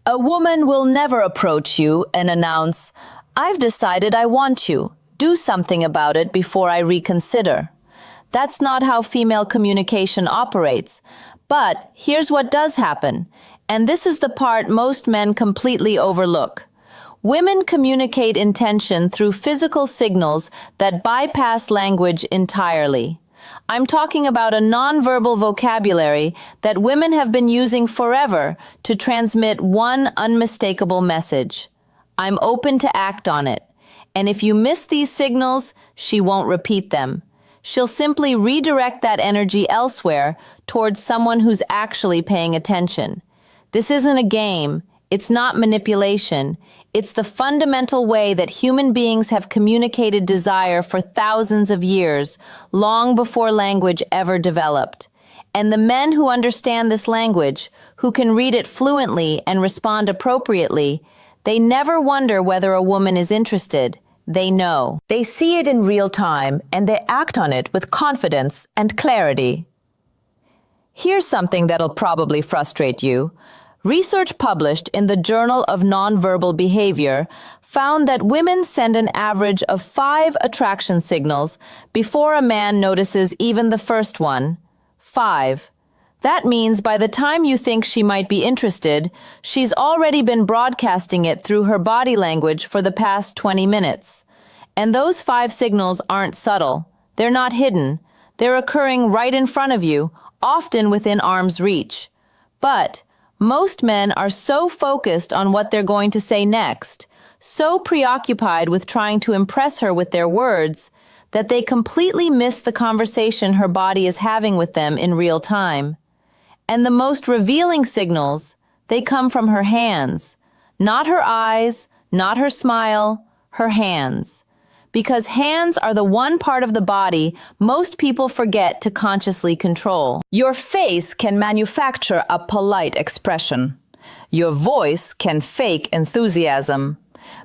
A woman will never approach you and announce, "I've decided I want you. Do something about it before I reconsider." That's not how female communication operates. But here's what does happen, and this is the part most men completely overlook. Women communicate intention through physical signals that bypass language entirely. I'm talking about a nonverbal vocabulary that women have been using forever to transmit one unmistakable message. I'm open to act on it. And if you miss these signals, she won't repeat them. She'll simply redirect that energy elsewhere towards someone who's actually paying attention. This isn't a game. It's not manipulation. It's the fundamental way that human beings have communicated desire for thousands of years, long before language ever developed. And the men who understand this language, who can read it fluently and respond appropriately, they never wonder whether a woman is interested. They know. They see it in real time, and they act on it with confidence and clarity. Here's something that'll probably frustrate you. Research published in the Journal of Nonverbal Behavior found that women send an average of 5 attraction signals before a man notices even the first one. 5. That means by the time you think she might be interested, she's already been broadcasting it through her body language for the past 20 minutes. And those 5 signals aren't subtle. They're not hidden. They're occurring right in front of you, often within arm's reach. But most men are so focused on what they're going to say next, so preoccupied with trying to impress her with their words, that they completely miss the conversation her body is having with them in real time. And the most revealing signals, they come from her hands. Not her eyes, not her smile, her hands. Because hands are the one part of the body most people forget to consciously control. Your face can manufacture a polite expression. Your voice can fake enthusiasm.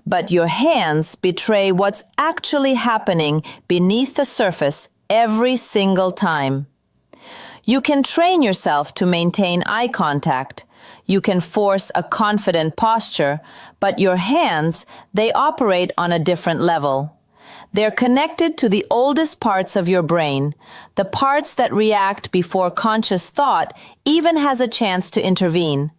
But your hands betray what's actually happening beneath the surface every single time. You can train yourself to maintain eye contact. You can force a confident posture, but your hands, they operate on a different level. They're connected to the oldest parts of your brain, the parts that react before conscious thought even has a chance to intervene.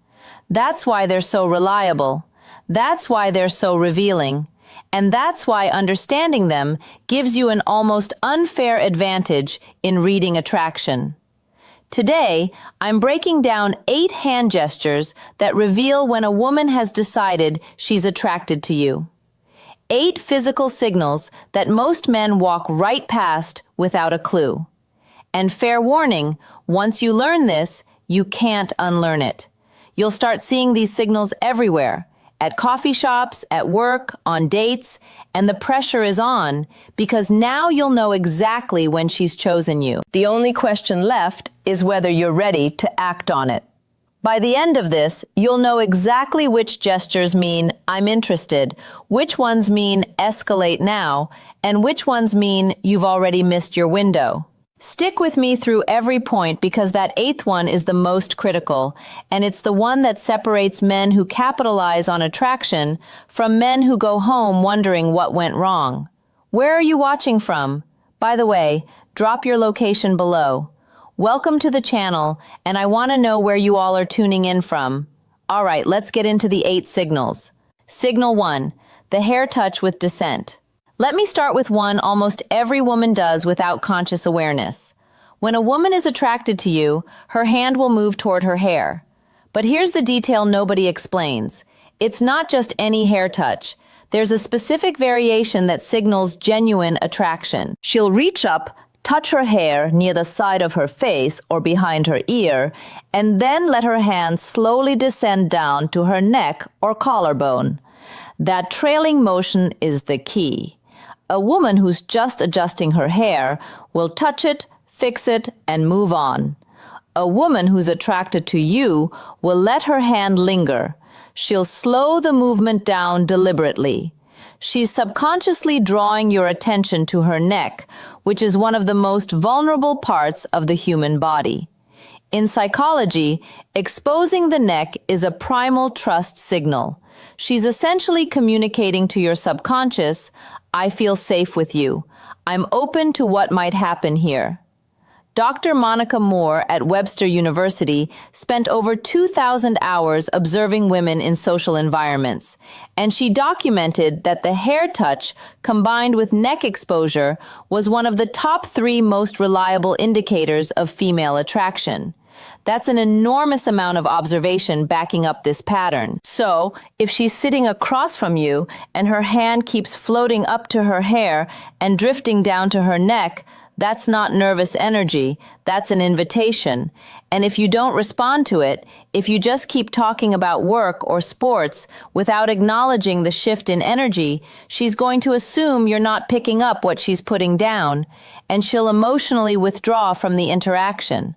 That's why they're so reliable. That's why they're so revealing. And that's why understanding them gives you an almost unfair advantage in reading attraction. Today, I'm breaking down 8 hand gestures that reveal when a woman has decided she's attracted to you. 8 physical signals that most men walk right past without a clue. And fair warning, once you learn this, you can't unlearn it. You'll start seeing these signals everywhere, at coffee shops, at work, on dates, and the pressure is on because now you'll know exactly when she's chosen you. The only question left is whether you're ready to act on it. By the end of this, you'll know exactly which gestures mean "I'm interested," which ones mean "escalate now," and which ones mean "you've already missed your window." Stick with me through every point because that 8th one is the most critical, and it's the one that separates men who capitalize on attraction from men who go home wondering what went wrong. Where are you watching from? By the way, drop your location below. Welcome to the channel, and I want to know where you all are tuning in from. All right, let's get into the 8 signals. Signal 1, the hair touch with dissent. Let me start with one almost every woman does without conscious awareness. When a woman is attracted to you, her hand will move toward her hair. But here's the detail nobody explains. It's not just any hair touch. There's a specific variation that signals genuine attraction. She'll reach up, touch her hair near the side of her face or behind her ear, and then let her hand slowly descend down to her neck or collarbone. That trailing motion is the key. A woman who's just adjusting her hair will touch it, fix it, and move on. A woman who's attracted to you will let her hand linger. She'll slow the movement down deliberately. She's subconsciously drawing your attention to her neck, which is one of the most vulnerable parts of the human body. In psychology, exposing the neck is a primal trust signal. She's essentially communicating to your subconscious, I feel safe with you. I'm open to what might happen here. Dr. Monica Moore at Webster University spent over 2,000 hours observing women in social environments, and she documented that the hair touch combined with neck exposure was one of the top 3 most reliable indicators of female attraction. That's an enormous amount of observation backing up this pattern. So, if she's sitting across from you and her hand keeps floating up to her hair and drifting down to her neck, that's not nervous energy, that's an invitation. And if you don't respond to it, if you just keep talking about work or sports without acknowledging the shift in energy, she's going to assume you're not picking up what she's putting down, and she'll emotionally withdraw from the interaction.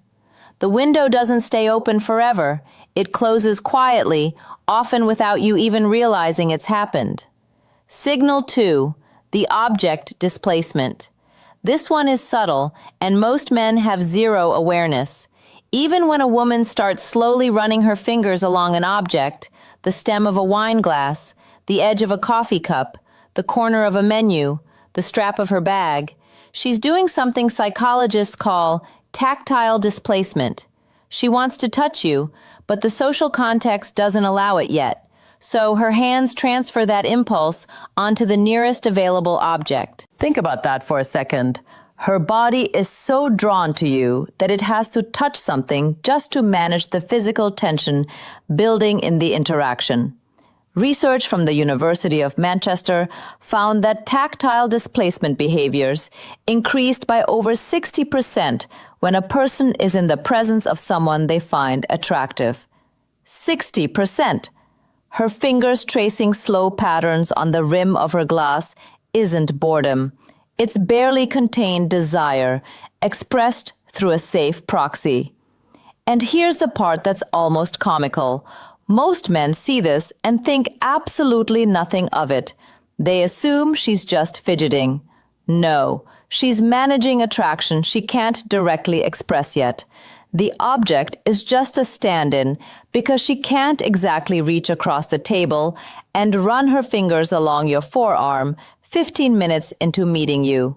The window doesn't stay open forever. It closes quietly, often without you even realizing it's happened. Signal 2, the object displacement. This one is subtle, and most men have zero awareness. Even when a woman starts slowly running her fingers along an object, the stem of a wine glass, the edge of a coffee cup, the corner of a menu, the strap of her bag, she's doing something psychologists call tactile displacement. She wants to touch you, but the social context doesn't allow it yet. So her hands transfer that impulse onto the nearest available object. Think about that for a second. Her body is so drawn to you that it has to touch something just to manage the physical tension building in the interaction. Research from the University of Manchester found that tactile displacement behaviors increased by over 60% when a person is in the presence of someone they find attractive. 60%. Her fingers tracing slow patterns on the rim of her glass isn't boredom. It's barely contained desire, expressed through a safe proxy. And here's the part that's almost comical. Most men see this and think absolutely nothing of it. They assume she's just fidgeting. No, she's managing attraction she can't directly express yet. The object is just a stand-in because she can't exactly reach across the table and run her fingers along your forearm 15 minutes into meeting you.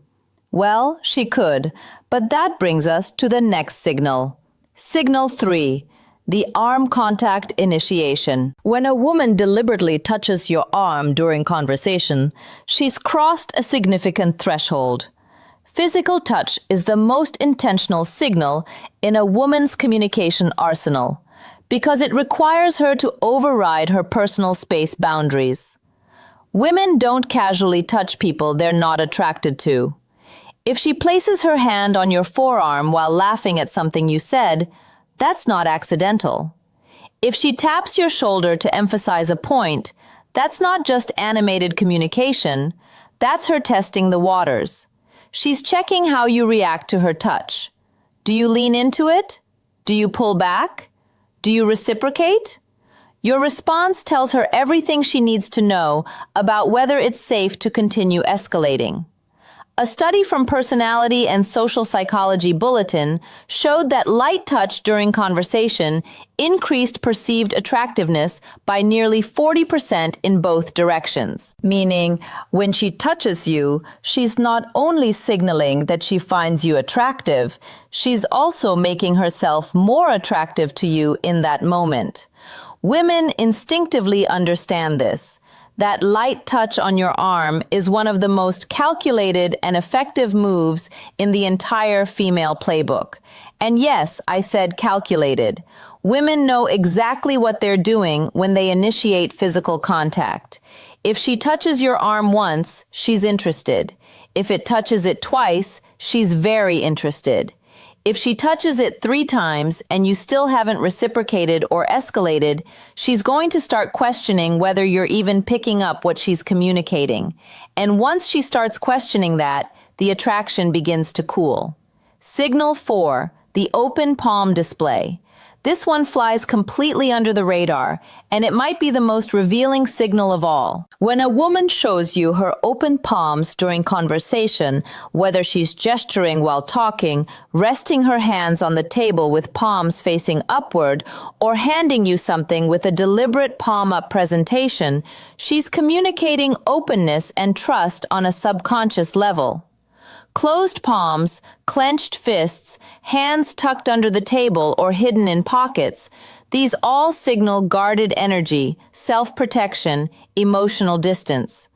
Well, she could, but that brings us to the next signal. Signal 3, the arm contact initiation. When a woman deliberately touches your arm during conversation, she's crossed a significant threshold. Physical touch is the most intentional signal in a woman's communication arsenal because it requires her to override her personal space boundaries. Women don't casually touch people they're not attracted to. If she places her hand on your forearm while laughing at something you said, that's not accidental. If she taps your shoulder to emphasize a point, that's not just animated communication, that's her testing the waters. She's checking how you react to her touch. Do you lean into it? Do you pull back? Do you reciprocate? Your response tells her everything she needs to know about whether it's safe to continue escalating. A study from Personality and Social Psychology Bulletin showed that light touch during conversation increased perceived attractiveness by nearly 40% in both directions. Meaning, when she touches you, she's not only signaling that she finds you attractive, she's also making herself more attractive to you in that moment. Women instinctively understand this. That light touch on your arm is one of the most calculated and effective moves in the entire female playbook. And yes, I said calculated. Women know exactly what they're doing when they initiate physical contact. If she touches your arm once, she's interested. If it touches it twice, she's very interested. If she touches it 3 times and you still haven't reciprocated or escalated, she's going to start questioning whether you're even picking up what she's communicating. And once she starts questioning that, the attraction begins to cool. Signal 4, the open palm display. This one flies completely under the radar, and it might be the most revealing signal of all. When a woman shows you her open palms during conversation, whether she's gesturing while talking, resting her hands on the table with palms facing upward, or handing you something with a deliberate palm-up presentation, she's communicating openness and trust on a subconscious level. Closed palms, clenched fists, hands tucked under the table or hidden in pockets, these all signal guarded energy, self-protection, emotional distance.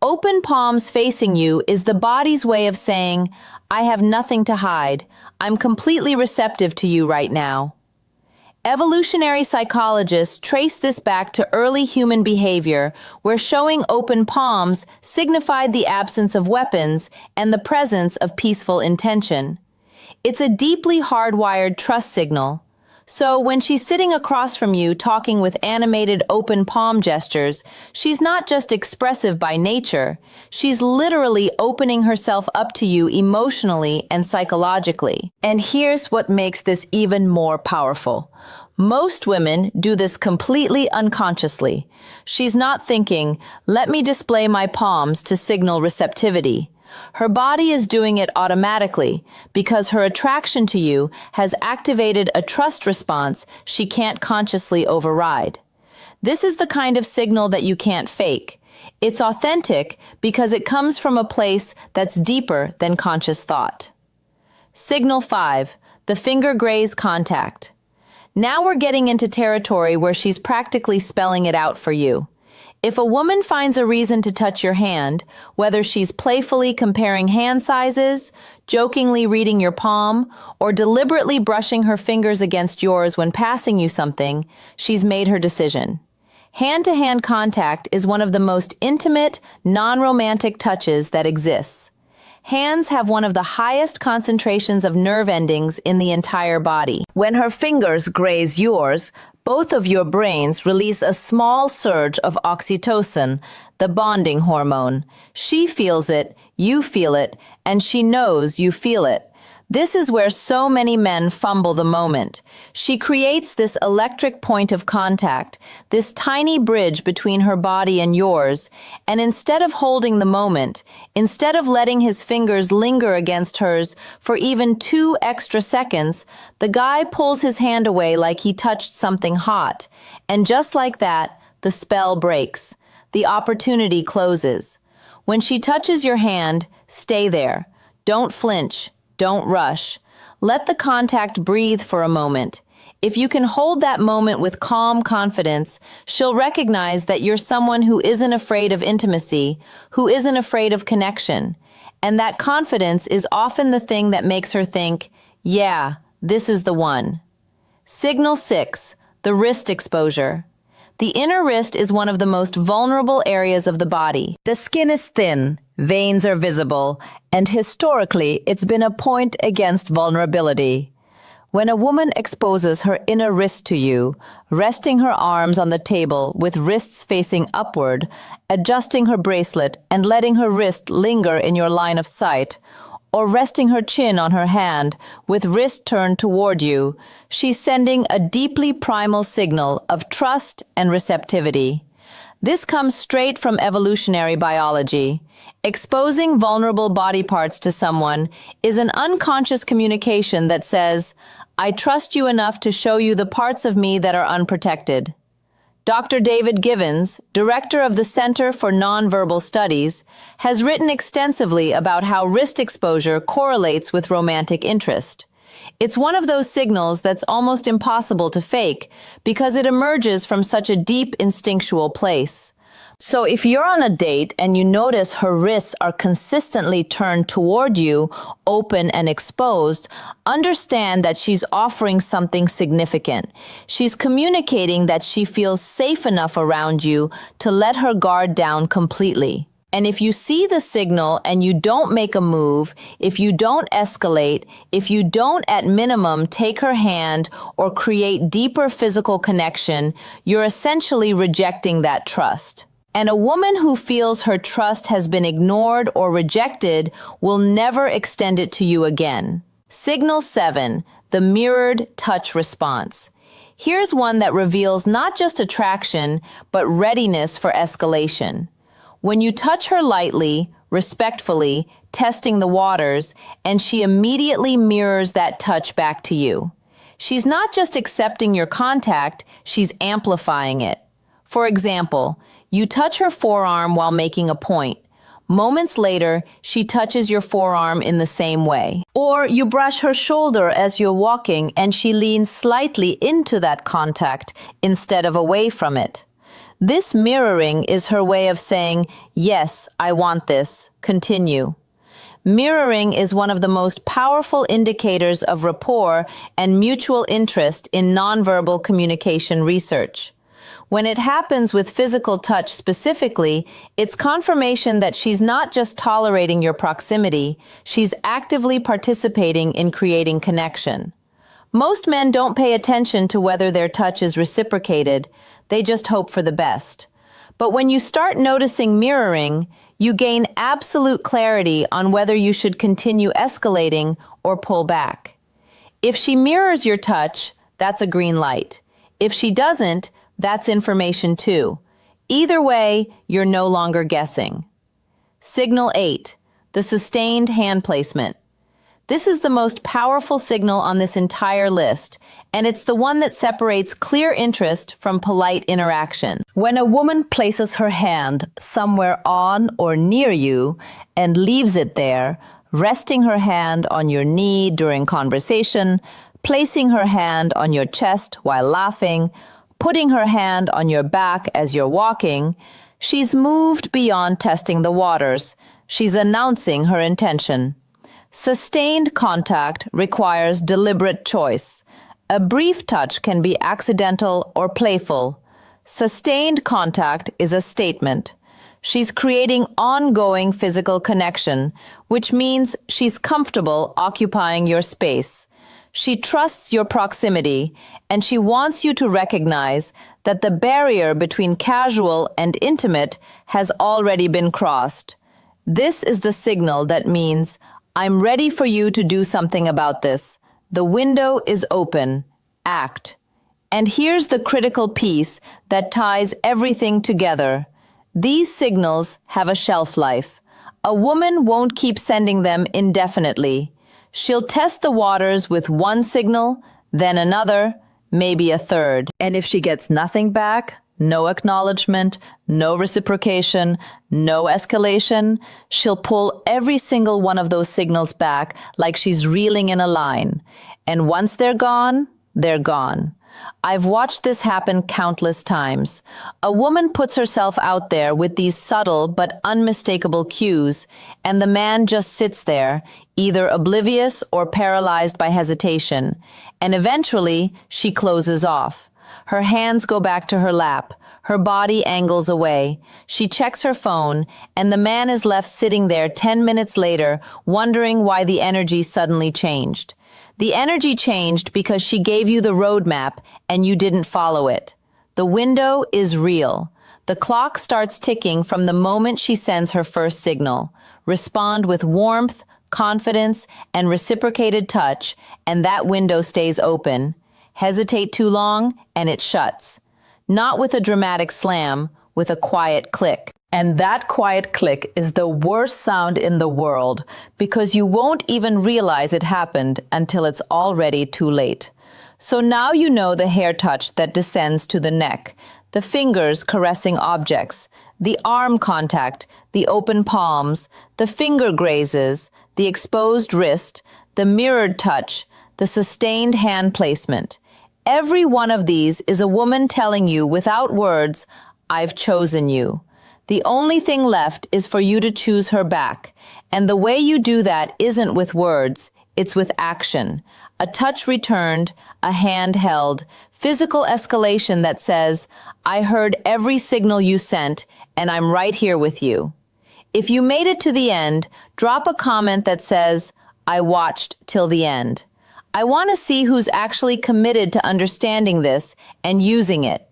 Open palms facing you is the body's way of saying, I have nothing to hide. I'm completely receptive to you right now. Evolutionary psychologists trace this back to early human behavior, where showing open palms signified the absence of weapons and the presence of peaceful intention. It's a deeply hardwired trust signal. So when she's sitting across from you talking with animated open palm gestures, she's not just expressive by nature, she's literally opening herself up to you emotionally and psychologically. And here's what makes this even more powerful. Most women do this completely unconsciously. She's not thinking, let me display my palms to signal receptivity. Her body is doing it automatically because her attraction to you has activated a trust response she can't consciously override. This is the kind of signal that you can't fake. It's authentic because it comes from a place that's deeper than conscious thought. Signal 5, the finger graze contact. Now we're getting into territory where she's practically spelling it out for you. If a woman finds a reason to touch your hand, whether she's playfully comparing hand sizes, jokingly reading your palm, or deliberately brushing her fingers against yours when passing you something, she's made her decision. Hand-to-hand contact is one of the most intimate, non-romantic touches that exists. Hands have one of the highest concentrations of nerve endings in the entire body. When her fingers graze yours, both of your brains release a small surge of oxytocin, the bonding hormone. She feels it, you feel it, and she knows you feel it. This is where so many men fumble the moment. She creates this electric point of contact, this tiny bridge between her body and yours, and instead of holding the moment, instead of letting his fingers linger against hers for even 2 extra seconds, the guy pulls his hand away like he touched something hot. And just like that, the spell breaks. The opportunity closes. When she touches your hand, stay there. Don't flinch. Don't rush. Let the contact breathe for a moment. If you can hold that moment with calm confidence, she'll recognize that you're someone who isn't afraid of intimacy, who isn't afraid of connection. And that confidence is often the thing that makes her think, yeah, this is the one. Signal 6, the wrist exposure. The inner wrist is one of the most vulnerable areas of the body. The skin is thin, veins are visible, and historically it's been a point against vulnerability. When a woman exposes her inner wrist to you, resting her arms on the table with wrists facing upward, adjusting her bracelet and letting her wrist linger in your line of sight, or resting her chin on her hand with wrist turned toward you, she's sending a deeply primal signal of trust and receptivity. This comes straight from evolutionary biology. Exposing vulnerable body parts to someone is an unconscious communication that says, I trust you enough to show you the parts of me that are unprotected. Dr. David Givens, director of the Center for Nonverbal Studies, has written extensively about how wrist exposure correlates with romantic interest. It's one of those signals that's almost impossible to fake because it emerges from such a deep instinctual place. So if you're on a date and you notice her wrists are consistently turned toward you, open and exposed, understand that she's offering something significant. She's communicating that she feels safe enough around you to let her guard down completely. And if you see the signal and you don't make a move, if you don't escalate, if you don't at minimum take her hand or create deeper physical connection, you're essentially rejecting that trust. And a woman who feels her trust has been ignored or rejected will never extend it to you again. Signal 7, the mirrored touch response. Here's one that reveals not just attraction, but readiness for escalation. When you touch her lightly, respectfully, testing the waters, and she immediately mirrors that touch back to you. She's not just accepting your contact, she's amplifying it. For example, you touch her forearm while making a point. Moments later, she touches your forearm in the same way. Or you brush her shoulder as you're walking and she leans slightly into that contact instead of away from it. This mirroring is her way of saying, yes, I want this. Continue. Mirroring is one of the most powerful indicators of rapport and mutual interest in nonverbal communication research. When it happens with physical touch specifically, it's confirmation that she's not just tolerating your proximity, she's actively participating in creating connection. Most men don't pay attention to whether their touch is reciprocated, they just hope for the best. But when you start noticing mirroring, you gain absolute clarity on whether you should continue escalating or pull back. If she mirrors your touch, that's a green light. If she doesn't, that's information too. Either way, you're no longer guessing. Signal 8, the sustained hand placement. This is the most powerful signal on this entire list, and it's the one that separates clear interest from polite interaction. When a woman places her hand somewhere on or near you and leaves it there, resting her hand on your knee during conversation, placing her hand on your chest while laughing, putting her hand on your back as you're walking, she's moved beyond testing the waters. She's announcing her intention. Sustained contact requires deliberate choice. A brief touch can be accidental or playful. Sustained contact is a statement. She's creating ongoing physical connection, which means she's comfortable occupying your space. She trusts your proximity, and she wants you to recognize that the barrier between casual and intimate has already been crossed. This is the signal that means, I'm ready for you to do something about this. The window is open. Act. And here's the critical piece that ties everything together. These signals have a shelf life. A woman won't keep sending them indefinitely. She'll test the waters with one signal, then another, maybe a third. And if she gets nothing back, no acknowledgement, no reciprocation, no escalation, she'll pull every single one of those signals back like she's reeling in a line. And once they're gone, they're gone. I've watched this happen countless times. A woman puts herself out there with these subtle but unmistakable cues, and the man just sits there, either oblivious or paralyzed by hesitation. And eventually, she closes off. Her hands go back to her lap. Her body angles away. She checks her phone, and the man is left sitting there 10 minutes later, wondering why the energy suddenly changed. The energy changed because she gave you the roadmap and you didn't follow it. The window is real. The clock starts ticking from the moment she sends her first signal. Respond with warmth, confidence, and reciprocated touch, and that window stays open. Hesitate too long, and it shuts. Not with a dramatic slam, with a quiet click. And that quiet click is the worst sound in the world because you won't even realize it happened until it's already too late. So now you know the hair touch that descends to the neck, the fingers caressing objects, the arm contact, the open palms, the finger grazes, the exposed wrist, the mirrored touch, the sustained hand placement. Every one of these is a woman telling you without words, I've chosen you. The only thing left is for you to choose her back. And the way you do that isn't with words, it's with action. A touch returned, a hand held, physical escalation that says, I heard every signal you sent, and I'm right here with you. If you made it to the end, drop a comment that says, I watched till the end. I want to see who's actually committed to understanding this and using it.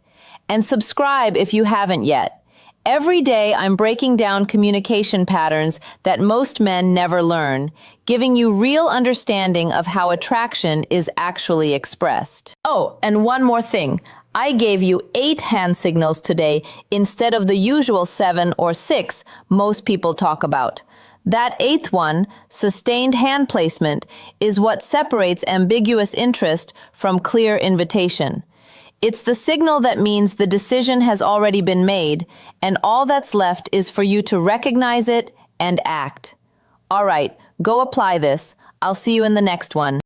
And subscribe if you haven't yet. Every day, I'm breaking down communication patterns that most men never learn, giving you real understanding of how attraction is actually expressed. Oh, and one more thing. I gave you 8 hand signals today instead of the usual 7 or 6 most people talk about. That 8th one, sustained hand placement, is what separates ambiguous interest from clear invitation. It's the signal that means the decision has already been made, and all that's left is for you to recognize it and act. All right, go apply this. I'll see you in the next one.